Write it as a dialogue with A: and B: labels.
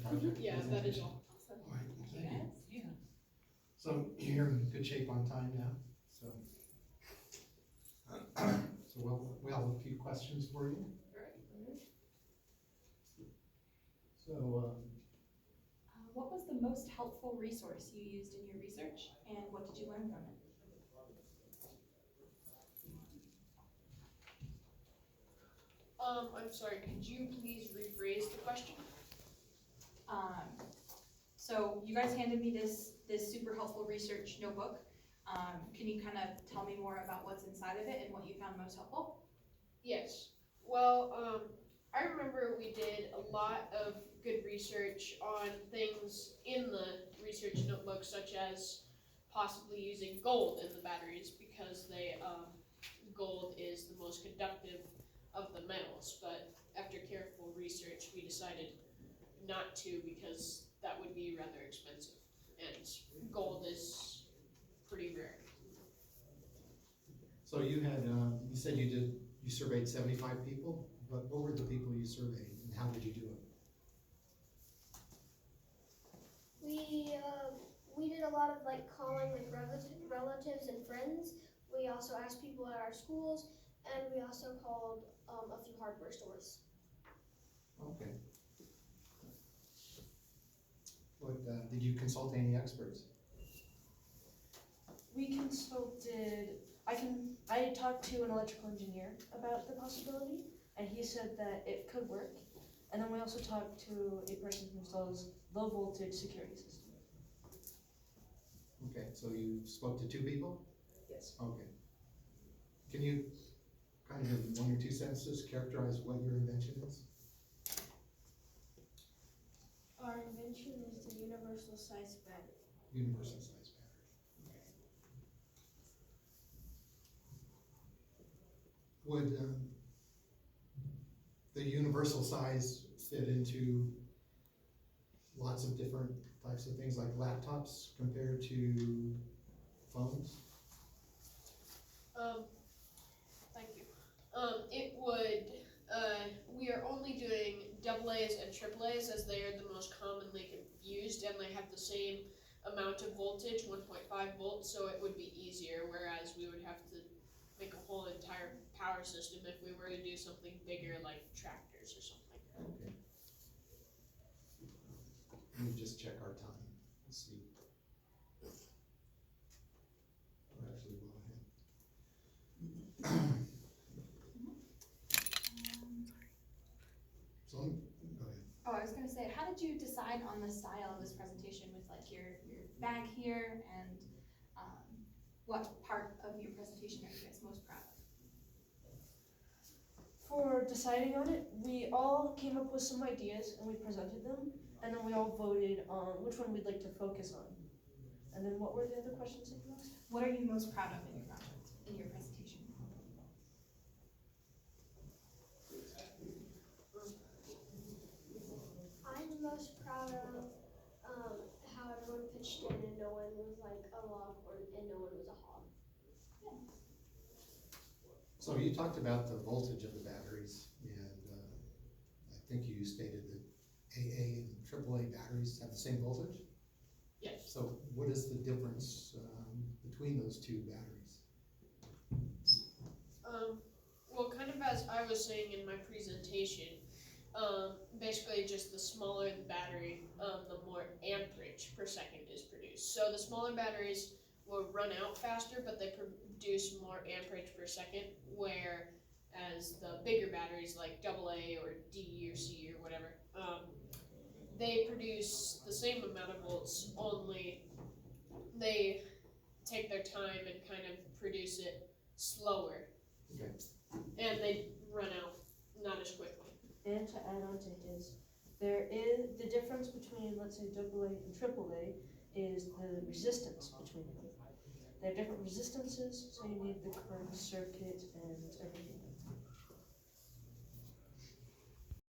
A: project.
B: Yeah, that is all.
A: All right, thank you. Yeah. So you're in good shape on time now, so. So we'll have a few questions for you. So,
C: What was the most helpful resource you used in your research, and what did you learn from it?
B: I'm sorry, could you please rephrase the question?
C: So you guys handed me this super helpful research notebook. Can you kind of tell me more about what's inside of it and what you found most helpful?
B: Yes. Well, I remember we did a lot of good research on things in the research notebook, such as possibly using gold in the batteries because gold is the most conductive of the metals. But after careful research, we decided not to because that would be rather expensive, and gold is pretty rare.
A: so you had, you said you surveyed 75 people, but what were the people you surveyed and how did you do it?
D: We did a lot of like calling like relatives and friends. We also asked people at our schools, and we also called a few hardware stores.
A: Okay. What, did you consult any experts?
E: We consulted, I talked to an electrical engineer about the possibility, and he said that it could work. And then we also talked to a person who installs low voltage security system.
A: Okay, so you spoke to 2 people?
E: Yes.
A: Okay. Can you kind of in 1 or 2 sentences characterize what your invention is?
D: Our invention is the universal size battery.
A: Universal size battery. Would the universal size fit into lots of different types of things like laptops compared to phones?
B: Thank you. It would, we are only doing AA's and AAA's as they are the most commonly used and they have the same amount of voltage, 1.5 volts, so it would be easier, whereas we would have to make a whole entire power system if we were to do something bigger like tractors or something.
A: Okay. Let me just check our time. Let's see. We're actually well ahead. So, go ahead.
C: Oh, I was gonna say, how did you decide on the style of this presentation with like your bag here, and what part of your presentation are you guys most proud of?
E: For deciding on it, we all came up with some ideas and we presented them, and then we all voted on which one we'd like to focus on. And then what were the other questions that you asked?
C: What are you most proud of in your project, in your presentation?
D: I'm most proud of how everyone pitched in and no one was like a log and no one was a hog.
A: So you talked about the voltage of the batteries, and I think you stated that AA and AAA batteries have the same voltage?
B: Yes.
A: So what is the difference between those 2 batteries?
B: Well, kind of as I was saying in my presentation, basically just the smaller the battery, the more amperage per second is produced. So the smaller batteries will run out faster, but they produce more amperage per second, whereas the bigger batteries like AA or D or C or whatever, they produce the same amount of volts, only they take their time and kind of produce it slower.
A: Okay.
B: And they run out not as quickly.
E: And to add on to his, there is the difference between, let's say, AA and AAA is the resistance between them. They have different resistances, so you need the current circuit and everything